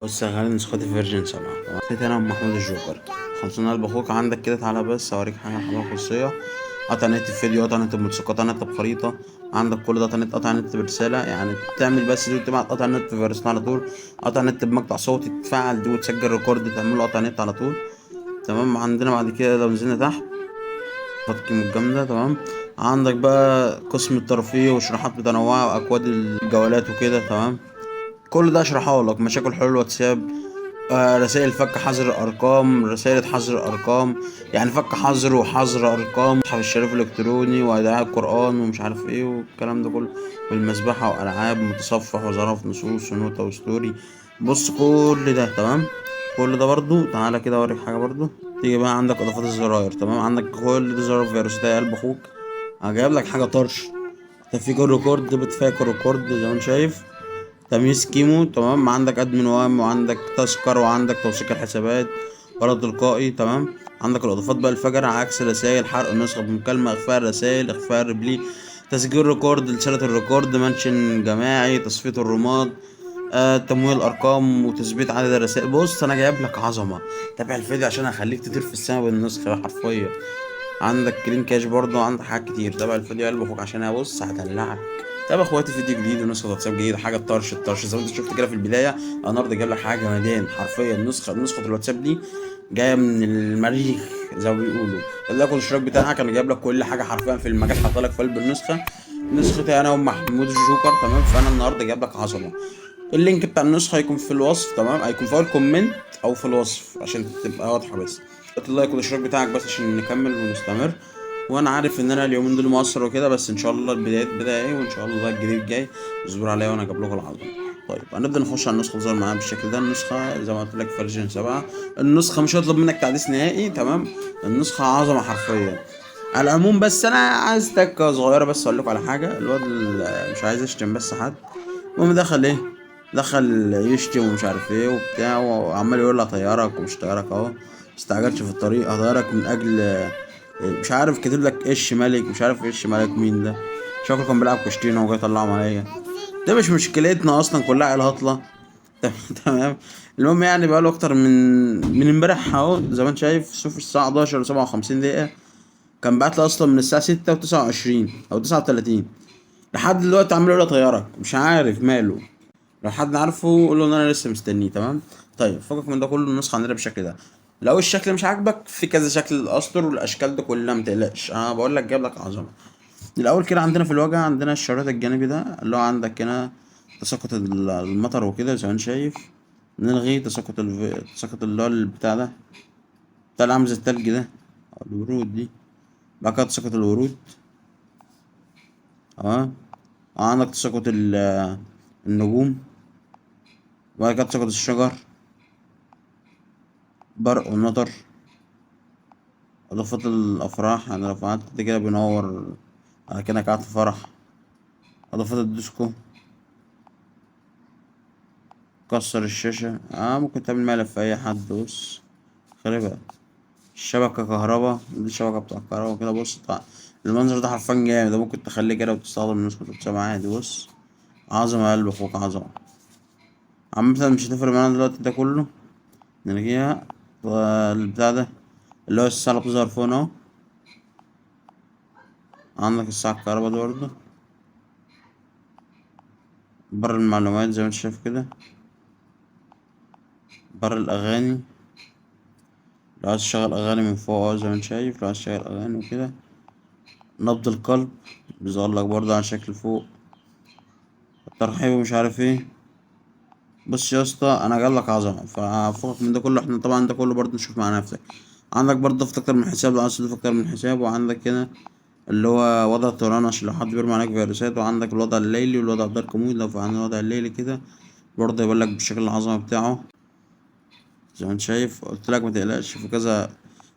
بص يا غالي، نسختي فيرجن 7 تمام. نسختي انا ومحمود الجوكر. 50 قلب اخوك عندك كده. تعالى بس اوريك حاجه حلوه خصوصيه. قطع نت فيديو، قطع نت بموتوسيقى، قطع نت بخريطه. عندك كل ده قطع نت، قطع نت برساله. يعني تعمل بس دي وتبعت قطع نت في رسالة على طول. قطع نت بمقطع صوتي تفعل دي وتسجل ريكورد تعمل له قطع نت على طول. تمام. عندنا بعد كده لو نزلنا تحت تقييم الجامدة. تمام. عندك بقى قسم الترفيه وشروحات متنوعة وأكواد الجولات وكده. تمام. كل ده اشرحه لك. مشاكل حلول الواتساب، رسائل فك حظر ارقام، رسائل حظر ارقام. يعني فك حظر وحظر ارقام، مصحف الشريف الالكتروني وايداع القران ومش عارف ايه والكلام ده كله. والمسبحه والعاب متصفح وظرف نصوص ونوتة وستوري. بص كل ده تمام. كل ده برضو تعالى كده اوريك حاجه برضو. تيجي بقى عندك اضافات الزراير. تمام. عندك كل ده زرار فيروس ده قلب اخوك. هجيب لك حاجه طرش. تفكيك الريكورد، بتفاك الريكورد زي ما انت شايف. تمييز كيمو. تمام. عندك ادمن وام وعندك تذكر وعندك توثيق الحسابات ولا تلقائي. تمام. عندك الاضافات بقى الفجر، عكس رسائل، حرق النسخة بمكالمة، اخفاء الرسائل، اخفاء الريبلي، تسجيل ريكورد، رسالة الريكورد، منشن جماعي، تصفية الرماد، تمويل الارقام وتثبيت عدد الرسائل. بص انا جايب لك عظمة. تابع الفيديو عشان اخليك تطير في السما بالنسخة حرفيا. عندك كلين كاش برضه، عندك حاجات كتير. تابع الفيديو قلب اخوك عشان هبص هدلعك. تابع اخواتي، فيديو جديد ونسخه واتساب جديده. حاجه طرش الطرش زي ما انت شفت كده في البدايه. انا النهارده جايب لك حاجه جمدان حرفيا. نسخه الواتساب دي جايه من المريخ زي ما بيقولوا. لكن الاشتراك بتاعك انا جايب لك كل حاجه حرفيا في المجال، حاطط لك في قلب النسخه. نسختي انا ومحمود الجوكر. تمام. فانا النهارده جايب لك عظمه. اللينك بتاع النسخه هيكون في الوصف. تمام. هيكون في اول كومنت او في الوصف عشان تبقى واضحه. بس حط اللايك والاشتراك بتاعك بس عشان نكمل ونستمر. وانا عارف ان انا اليومين دول مقصر وكده، بس ان شاء الله البدايات بدايه وان شاء الله الجديد جاي. اصبر عليا وانا اجيب لكم العظمه. طيب هنبدا نخش على النسخه. ظهر معايا بالشكل ده. النسخه زي ما قلت لك فيرجن 7. النسخه مش هيطلب منك تحديث نهائي. تمام. النسخه عظمه حرفيا. على العموم بس انا عايز تكه صغيره بس اقول لكم على حاجه. الواد مش عايز اشتم بس حد. المهم دخل ايه، دخل يشتم ومش عارف ايه وبتاع وعمال يقول لي هطيرك ومش طيارك اهو. مستعجلش في الطريق، هطيرك من اجل مش عارف كاتب لك ايش ملك، مش عارف ايش ملك مين ده. شكله كان بيلعب كشتينة وجاي يطلعهم عليا. ده مش مشكلتنا اصلا، كلها عيال هطلة. تمام. المهم يعني بقاله اكتر من امبارح اهو زي ما انت شايف. شوف الساعة 11 و57 دقيقة. كان بعت لي اصلا من الساعة 6 و29 او 39 لحد دلوقتي عامل يقول لي طيارك. مش عارف ماله. لو حد عارفه قول له ان انا لسه مستنيه. تمام. طيب فوقك من ده كله. النسخه عندنا بالشكل ده. لو الشكل مش عاجبك في كذا شكل الاسطر والاشكال دي كلها متقلقش، انا بقول لك جايب لك عظمه. الاول كده عندنا في الواجهه عندنا الشريط الجانبي ده اللي هو عندك هنا تساقط المطر وكده زي ما انت شايف. نلغي تساقط اللي هو البتاع ده، بتاع اللي عامل زي التلج ده أو الورود دي. بعد كده تساقط الورود. اه. عندك تساقط النجوم. وبعد كده تساقط الشجر، برق والمطر. إضافات الأفراح، يعني لو فعلت كده بينور كأنك قاعد في فرح. إضافات الديسكو، كسر الشاشة. ممكن تعمل مقلب في أي حد. بص خربها. الشبكة كهربا، دي الشبكة بتاع الكهربا كده. بص المنظر ده حرفيا جامد. ده ممكن تخليه كده وتستخدم نسخة واتساب عادي. بص عظمة يا قلب أخوك عظمة. عامة مش هتفرق معانا دلوقتي ده كله. نلغيها. البتاع ده اللي هو الساعة اللي بتظهر فوق اهو. عندك الساعة الكهربا دي برضه. بر المعلومات زي ما انت شايف كده. بر الأغاني، لو عايز تشغل أغاني من فوق زي ما انت شايف. لو عايز تشغل أغاني وكده. نبض القلب بيظهر لك برضه على شكل فوق. الترحيب ومش عارف ايه. بص يا اسطى انا جايب لك عظمه. ففوقك من ده كله. احنا طبعا ده كله برضه نشوف مع نفسك. عندك برضه ضفت اكتر من حساب لو عايز تضيف اكتر من حساب. وعندك هنا اللي هو وضع الطيران عشان لو حد بيرمي عليك فيروسات. وعندك الوضع الليلي والوضع الدارك مود لو فعلنا الوضع الليلي كده برضه يبان لك بالشكل العظمه بتاعه. زي ما انت شايف قلت لك متقلقش في كذا.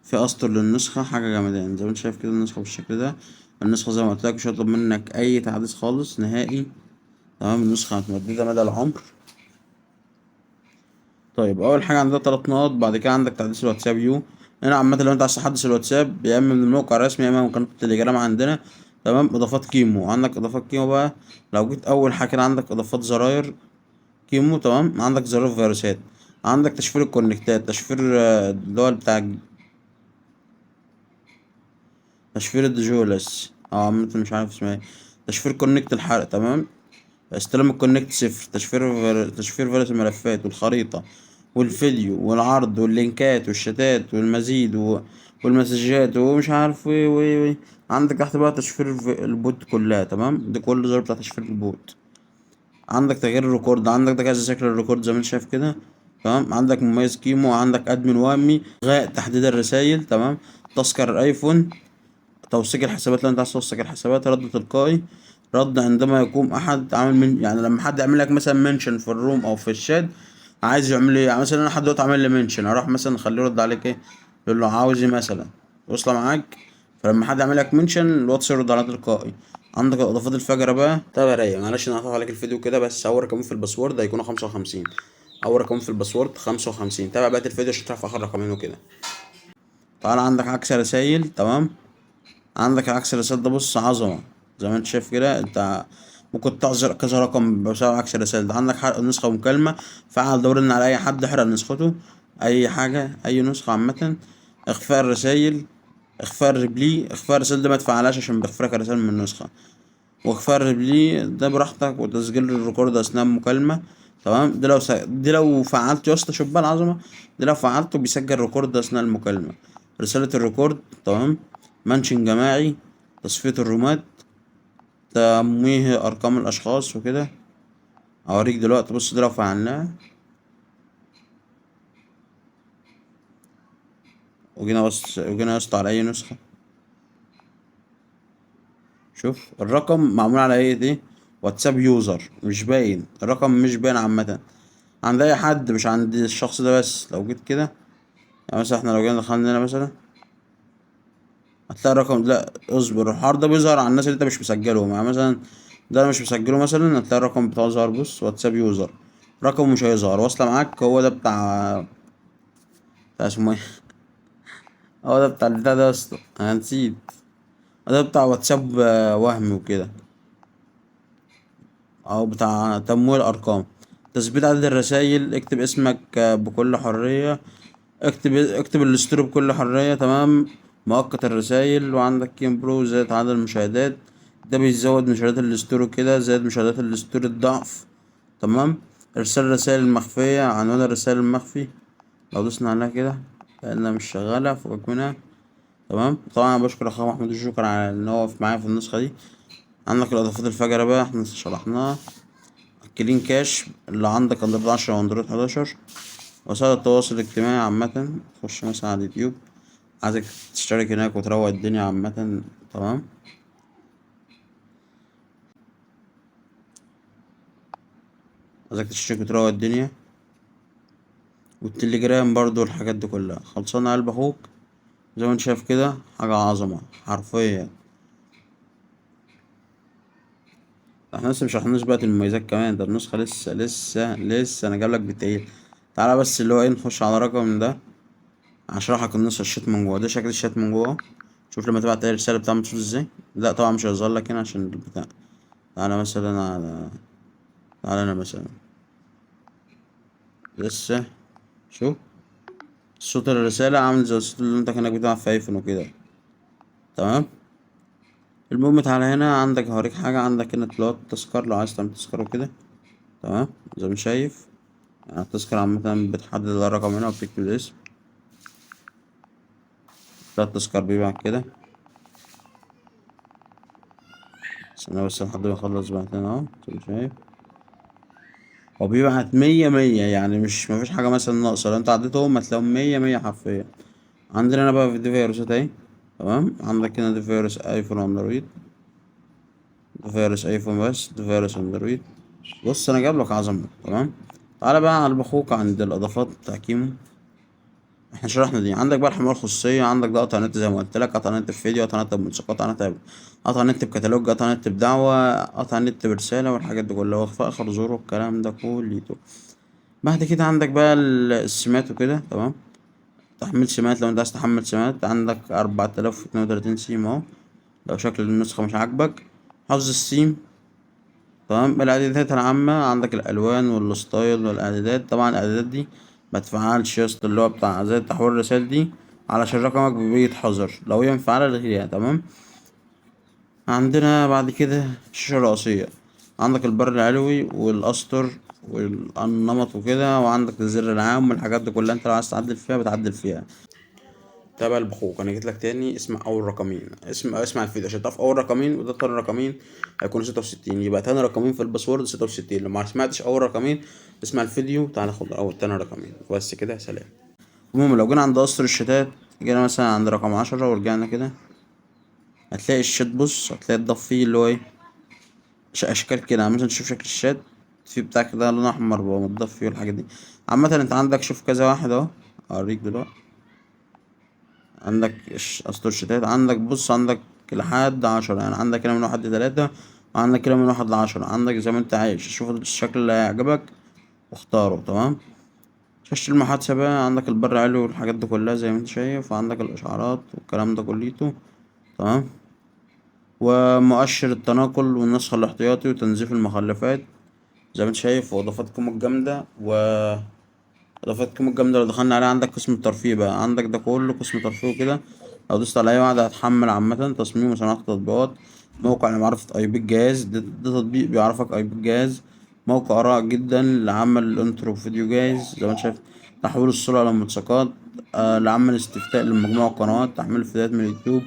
في اسطر للنسخة حاجة جامدة زي ما انت شايف كده. النسخة بالشكل ده. النسخة زي ما قلت لك مش هيطلب منك اي تحديث خالص نهائي. تمام. النسخة متمددة مدى العمر. طيب اول حاجة عندها 3 نقط. بعد كده عندك تحديث الواتساب يو. هنا عامة لو انت عايز تحدث الواتساب يا اما من الموقع الرسمي يا اما من قناة التليجرام عندنا. تمام. اضافات كيمو. عندك اضافات كيمو بقى. لو جيت اول حاجة كده عندك اضافات زراير كيمو تمام. عندك زرار الفيروسات، عندك تشفير الكونكتات، تشفير اللي هو بتاع تشفير الديجولس، عامة مش عارف اسمها ايه. تشفير كونكت الحرق تمام. استلام الكونكت صفر. تشفير فيروس الملفات والخريطة والفيديو والعرض واللينكات والشتات والمزيد والمسجات ومش عارف ايه. عندك تحت بقى تشفير البوت كلها تمام. دي كل زر بتاع تشفير البوت. عندك تغيير الريكورد، عندك ده كذا شكل الريكورد زي ما انت شايف كده تمام. عندك مميز كيمو، عندك ادمن وهمي، غاء تحديد الرسايل تمام. تذكر الايفون، توثيق الحسابات لو انت عايز توثق الحسابات، رد تلقائي، رد عندما يقوم احد عامل من، يعني لما حد يعمل لك مثلا منشن في الروم او في الشات، عايز يعمل ايه، يعني مثلا انا حد دلوقتي عامل لي منشن، اروح مثلا اخليه يرد عليك ايه، يقول له عاوز ايه مثلا، واصله معاك. فلما حد يعمل لك منشن الواتس يرد على تلقائي. عندك الاضافات الفجرة بقى. طب يا رايق معلش انا هقطع عليك الفيديو كده، بس اول رقمين في الباسورد هيكونوا 55. اول رقمين في الباسورد 55. تابع بقى الفيديو عشان تعرف اخر رقمين وكده. تعالى عندك عكس رسايل تمام. عندك عكس الرسالة ده بص عظمة. زي ما انت شايف كده، انت ممكن تعذر كذا رقم بسبب عكس الرسالة ده. عندك حرق نسخة مكالمة، فعل دورنا على أي حد حرق نسخته، أي حاجة أي نسخة عامة. إخفاء الرسايل، إخفاء الريبلي. إخفاء الرسالة ده ما تفعلهاش عشان بيخفلك الرسالة من النسخة. واخفاء الريبلي ده براحتك، وتسجيل الريكورد أثناء المكالمة تمام. دي لو فعلت يا اسطى، شوف بقى العظمة. دي لو فعلته بيسجل ريكورد أثناء المكالمة. رسالة الريكورد تمام. منشن جماعي، تصفية الرومات، تمويه أرقام الأشخاص وكده. أوريك دلوقتي بص دي لو فعلناها وجينا يا اسطى على أي نسخة، شوف الرقم معمول على ايه دي. واتساب يوزر مش باين، الرقم مش باين عامة عند أي حد، مش عند الشخص ده بس. لو جيت كده يعني مثلا احنا لو جينا دخلنا هنا مثلا، هتلاقي الرقم، لا اصبر، الحوار ده بيظهر على الناس اللي انت مش مسجلهم. يعني مثلا ده انا مش مسجله مثلا، هتلاقي الرقم بتاعه ظهر. بص واتساب يوزر، رقم مش هيظهر. واصلة معاك؟ هو ده بتاع اسمه ايه، هو ده بتاع البتاع ده يا اسطى، انا نسيت. ده بتاع واتساب وهمي وكده، او بتاع تمويل ارقام. تثبيت عدد الرسايل، اكتب اسمك بكل حرية. اكتب الستوري بكل حرية تمام. مؤقت الرسايل. وعندك كيم برو زائد عدد المشاهدات، ده بيزود مشاهدات الستوري كده، زائد مشاهدات الستوري الضعف تمام. ارسال الرسائل المخفية، عنوان الرسائل المخفي لو دوسنا عليها كده لانها مش شغالة فوقك منها تمام. طبعا انا بشكر اخويا محمود الشكر على ان هو واقف معايا في النسخة دي. عندك الاضافات الفجرة بقى احنا شرحناها. كلين كاش اللي عندك اندرويد 10 واندرويد 11. وسائل التواصل الاجتماعي عامة، تخش مثلا على اليوتيوب، عايزك تشترك هناك وتروق الدنيا عامة تمام. عايزك تشترك وتروق الدنيا. والتليجرام برضو الحاجات دي كلها خلصانة قلب اخوك. زي ما انت شايف كده حاجة عظمة حرفيا. احنا لسه مشرحناش بقى المميزات كمان، ده النسخة لسه انا جايبلك بالتقيل. تعالى بس اللي هو ايه، نخش على الرقم ده هشرحلك النسخة الشات من جوه. ده شكل الشات من جوه. شوف لما تبعت اي رسالة بتعمل صوت ازاي. لا طبعا مش هيظهر لك هنا عشان البتاع. تعالى مثلا تعالى انا مثلا لسه، شوف صوت الرسالة عامل زي الصوت اللي انت كأنك بتلعب في ايفون وكده تمام. المهم تعالى هنا، عندك هوريك حاجة. عندك هنا اللي هو التذكار، لو عايز تعمل تذكار وكده تمام. زي ما شايف يعني التذكرة عامة بتحدد الرقم هنا وبتكتب الاسم. ده التذكار بيبعت كده. استنى بس لحد ما يخلص بعتين اهو زي ما شايف. هو بيبعت مية مية، يعني مش مفيش حاجة مثلا ناقصة. لو انت عديتهم هتلاقيهم مية مية حرفيا. عندنا هنا بقى في دي فيروسات اهي تمام. عندك هنا دي فيروس ايفون واندرويد، دي فيروس ايفون بس، دي فيروس اندرويد. بص انا جايب لك عظمة تمام. تعالى بقى على البخوك عند الاضافات تحكيم. احنا شرحنا دي. عندك بقى الحماية الخصوصية، عندك ده قطع نت زي ما قلت لك، قطع نت بفيديو، قطع نت بملصق، قطع نت بكتالوج، قطع نت بدعوة، قطع نت برسالة، والحاجات دي كلها، واخفاء اخر ظهور والكلام ده كله. بعد كده عندك بقى السمات وكده تمام. تحميل سمات، لو انت عايز تحمل سمات عندك 4032 سيم اهو. لو شكل النسخة مش عاجبك، حفظ السيم تمام. الاعدادات العامة عندك الالوان والستايل والاعدادات. طبعا الاعدادات دي متفعلش يا اسطى اللي هو بتاع زي تحويل الرسائل دي، علشان رقمك بيتحظر. لو هي مفعلة الغيها. تمام. عندنا بعد كده الشاشة الرئيسية، عندك البر العلوي والأسطر والنمط وكده، وعندك الزر العام والحاجات دي كلها. انت لو عايز تعدل فيها بتعدل فيها. تابع البحوث. انا جيت لك تاني، اسمع اول رقمين، اسمع الفيديو عشان تعرف اول رقمين وده تاني رقمين هيكونوا 66. يبقى تاني رقمين في الباسورد 66. لو ما سمعتش اول رقمين اسمع الفيديو، تعالى خد اول تاني رقمين بس كده. سلام. المهم لو جينا عند قصر الشتات، جينا مثلا عند رقم 10 ورجعنا كده، هتلاقي الشات. بص هتلاقي اتضاف فيه اللي هو ايه، اشكال كده. يعني مثلا تشوف شكل الشات في بتاع كده لون احمر بقى متضاف فيه والحاجات دي. عامة انت عندك شوف كذا واحد اهو، اوريك دلوقتي. عندك اسطول شتات. عندك بص عندك لحد 10. يعني عندك كده من 1 ل3، وعندك كده من 1 ل10. عندك زي ما انت عايز. شوف الشكل اللي هيعجبك واختاره. تمام. شاشة المحادثة بقى، عندك البر العلوي والحاجات دي كلها زي ما انت شايف، وعندك الاشعارات والكلام ده كليته. تمام. ومؤشر التناقل والنسخ الاحتياطي وتنظيف المخلفات زي ما انت شايف، واضافاتكم الجامدة اضافاتكم الجامدة. لو دخلنا عليه عندك قسم الترفيه بقى، عندك ده كله قسم ترفيه وكده. لو دوست على اي واحدة هتحمل. عامة تصميم وصناعة تطبيقات، موقع لمعرفة اي بي الجهاز. ده تطبيق بيعرفك اي بي الجهاز. موقع رائع جدا لعمل انترو فيديو جاهز زي ما انت شايف. تحويل الصورة لملصقات، لعمل استفتاء لمجموعة قنوات، تحميل فيديوهات من اليوتيوب،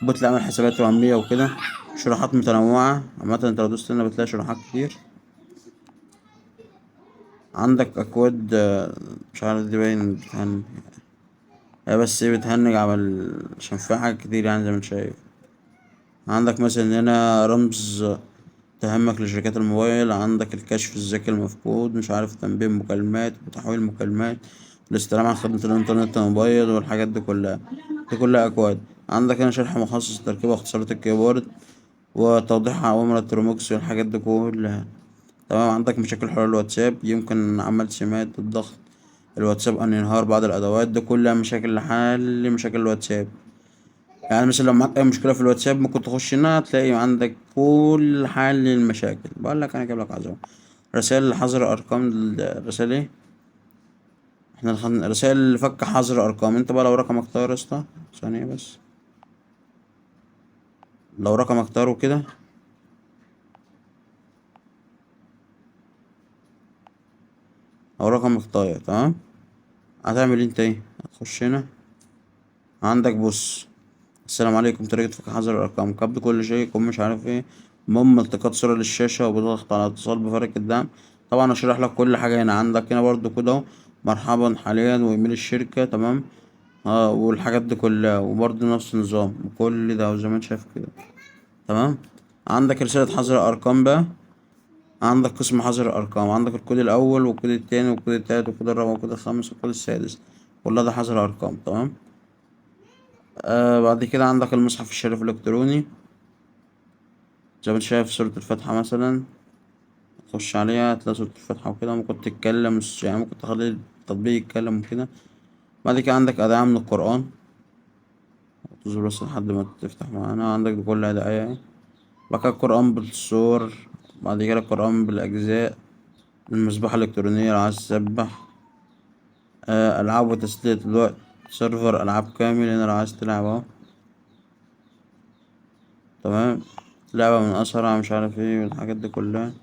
بوت لعمل حسابات وهمية وكده. شروحات متنوعة. عامة انت لو دوست هنا بتلاقي شروحات كتير. عندك اكواد، مش عارف دي باين بتهنج. هي بس ايه بتهنج عشان فيها حاجات كتير يعني زي ما انت شايف. عندك مثلا هنا رمز تهمك لشركات الموبايل. عندك الكشف الذكي المفقود، مش عارف تنبيه مكالمات وتحويل مكالمات، الاستلام عن خدمة الانترنت الموبايل والحاجات دي كلها. دي كلها اكواد. عندك هنا شرح مخصص لتركيب واختصارات الكيبورد وتوضيح أوامر التروموكس والحاجات دي كلها. تمام. عندك مشاكل حلول الواتساب، يمكن عمل سمات الضغط الواتساب أن ينهار بعض الأدوات. دي كلها مشاكل لحل مشاكل الواتساب. يعني مثلا لو معاك أي مشكلة في الواتساب ممكن تخش هنا تلاقي عندك كل حل للمشاكل. بقولك أنا جايبلك عظمة. رسائل حظر أرقام. الرسائل ايه، احنا دخلنا رسائل فك حظر أرقام. انت بقى لو رقمك طاير يا اسطى، ثانية بس. لو رقمك طاير وكده، أو رقمك طاير تمام، هتعمل انت ايه؟ هتخش هنا. عندك بص، السلام عليكم، طريقة فك حظر الأرقام، قبل كل شيء يكون مش عارف ايه. المهم التقاط صورة للشاشة وبضغط على اتصال بفرق الدعم. طبعا هشرح لك كل حاجة هنا. عندك هنا برضو كده اهو، مرحبا حاليا وإيميل الشركة. تمام. والحاجات دي كلها، وبرضو نفس النظام وكل ده زي ما انت شايف كده. تمام. عندك رسالة حظر الأرقام بقى. عندك قسم حظر الأرقام، عندك الكود الأول والكود التاني والكود التالت والكود الرابع والكود الخامس والكود السادس. كل ده حظر أرقام. تمام. بعد كده عندك المصحف الشريف الإلكتروني زي ما انت شايف، سورة الفاتحة مثلا. تخش عليها تلاقي سورة الفاتحة وكده. ممكن تتكلم يعني ممكن تخلي التطبيق يتكلم وكده. بعد كده عندك أدعية من القرآن، تصبر بس لحد ما تفتح معانا. عندك دي كلها أدعية. بعد كده القرآن بالصور. بعد كده القرآن بالأجزاء. المصباح الإلكترونية لو عايز تسبح. ألعاب وتسلية الوقت، سيرفر ألعاب كامل هنا لو عايز تلعب اهو. تمام. لعبة من أسرع مش عارف ايه والحاجات دي كلها.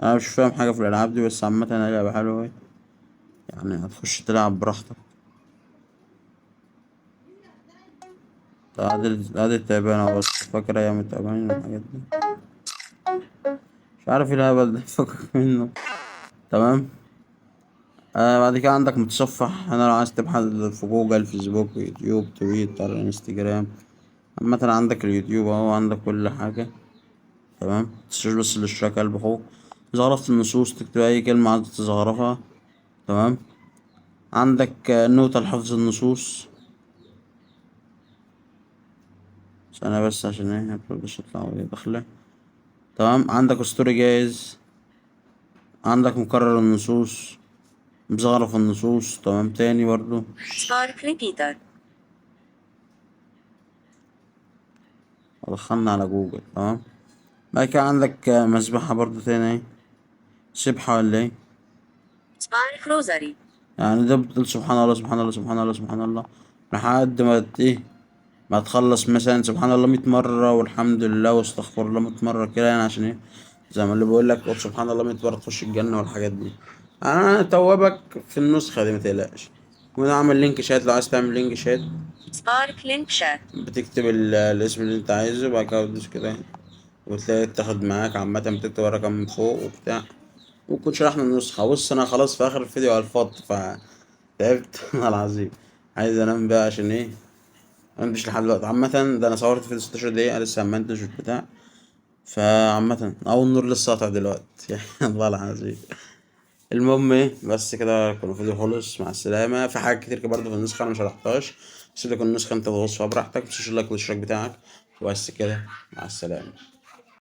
أنا مش فاهم حاجة في الألعاب دي، بس عامة هي لعبة حلوة أوي. يعني هتخش تلعب براحتك. عادل التعبان بس فاكر أيام التعبان والحاجات دي. مش عارف ايه الهبل ده فكك منه. تمام. بعد كده عندك متصفح هنا لو عايز تبحث في جوجل، فيسبوك، يوتيوب، تويتر، انستجرام. عامة عندك اليوتيوب اهو، عندك كل حاجة. تمام. متنساش بس الاشتراك قلب اخوك. زغرفة النصوص، تكتب أي كلمة عايز تزغرفها. تمام. عندك نوتة لحفظ النصوص. ثانية بس عشان ايه مبرضاش يطلع وهي داخلة. تمام. عندك اسطوري جاهز. عندك مكرر النصوص، مزغرف النصوص. تمام. تاني برضو Spark Repeater. دخلنا على جوجل. تمام. بعد كده عندك مسبحة برضو تاني اهي. سبحة ولا ايه؟ Spark Rosary. يعني ده بتقول سبحان الله سبحان الله سبحان الله سبحان الله لحد ما ايه، ما تخلص مثلا سبحان الله 100 مرة والحمد لله واستغفر الله 100 مرة كده، يعني عشان ايه، زي ما اللي بيقول لك قول سبحان الله 100 مرة تخش الجنة والحاجات دي. انا توابك في النسخة دي متقلقش. وانا عامل لينك شات لو عايز تعمل لينك شات. Spark Link Chat. بتكتب الاسم اللي انت عايزه وبعد كده بتدوس كده وتلاقي تاخد معاك عامة، بتكتب الرقم من فوق وبتاع. وكنت شرحنا النسخة. بص أنا خلاص في آخر الفيديو على الفط تعبت والله العظيم. عايز أنام بقى عشان إيه، مش لحد دلوقتي. عامة ده أنا صورت فيديو 16 دقيقة لسه ما انتج بتاع. فعامة أو النور لسه قاطع دلوقتي يعني والله العظيم. المهم إيه، بس كده يكون الفيديو خلص. مع السلامة. في حاجات كتير كده برضه في النسخة أنا مشرحتهاش، سيب لك النسخة أنت تغص فيها براحتك، متنساش اللايك والاشتراك بتاعك. وبس كده، مع السلامة.